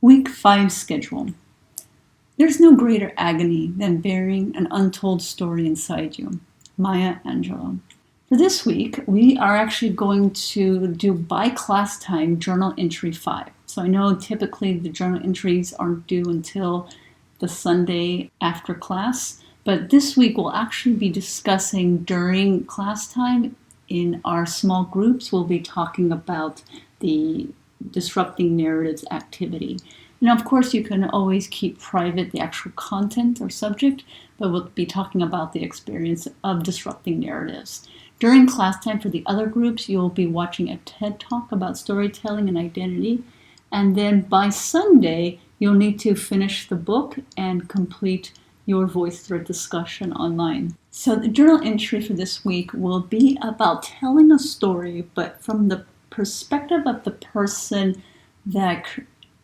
Week 5 schedule. There's no greater agony than bearing an untold story inside you. Maya Angelou. For this week, we are actually going to do by class time journal entry 5. So I know typically the journal entries aren't due until the Sunday after class, but this week we'll actually be discussing during class time in our small groups. We'll be talking about the disrupting narratives activity. Now, of course, you can always keep private the actual content or subject, but we'll be talking about the experience of disrupting narratives. During class time for the other groups, you'll be watching a TED Talk about storytelling and identity. And then by Sunday, you'll need to finish the book and complete your voice thread discussion online. So the journal entry for this week will be about telling a story, but from the perspective of the person that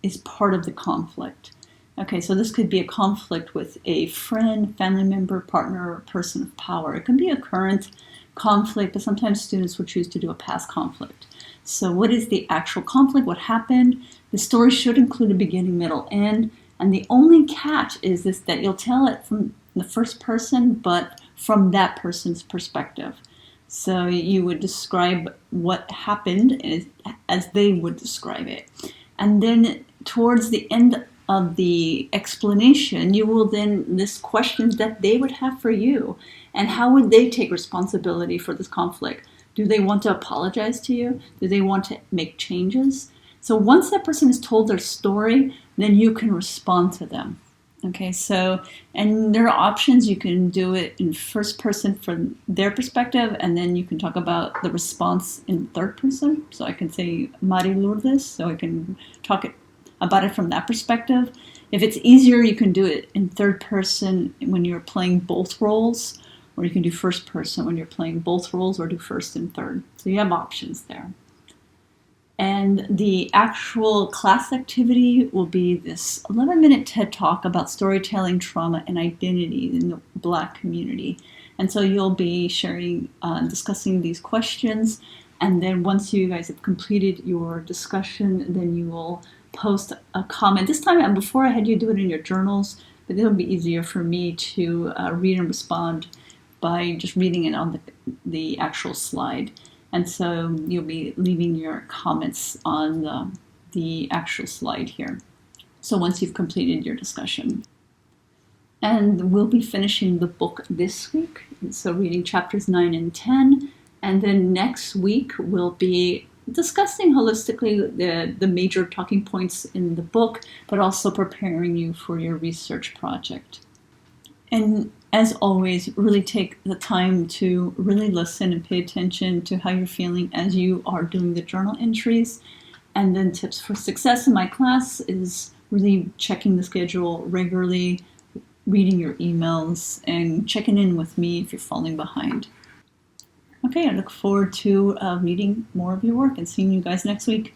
is part of the conflict. Okay, so this could be a conflict with a friend, family member, partner, or person of power. It can be a current conflict, but sometimes students will choose to do a past conflict. So what is the actual conflict? What happened? The story should include a beginning, middle, end. And the only catch is this, that you'll tell it from the first person, but from that person's perspective. So you would describe what happened as they would describe it. And then towards the end of the explanation, you will then list questions that they would have for you. And how would they take responsibility for this conflict? Do they want to apologize to you? Do they want to make changes? So once that person has told their story, then you can respond to them. Okay, so, and there are options. You can do it in first person from their perspective, and then you can talk about the response in third person. So I can say Mari Lourdes, so I can talk about it from that perspective. If it's easier, you can do it in third person when you're playing both roles, or you can do first person when you're playing both roles, or do first and third. So you have options there. And the actual class activity will be this 11-minute TED Talk about storytelling, trauma, and identity in the Black community. And so you'll be sharing, discussing these questions. And then once you guys have completed your discussion, then you will post a comment. This time, and before I had you do it in your journals, but it'll be easier for me to read and respond by just reading it on the actual slide. And so you'll be leaving your comments on the actual slide here. So once you've completed your discussion. And we'll be finishing the book this week. So reading chapters 9 and 10. And then next week we'll be discussing holistically the major talking points in the book, but also preparing you for your research project. And as always, really take the time to really listen and pay attention to how you're feeling as you are doing the journal entries. And then tips for success in my class is really checking the schedule regularly, reading your emails, and checking in with me if you're falling behind. Okay, I look forward to reading more of your work and seeing you guys next week.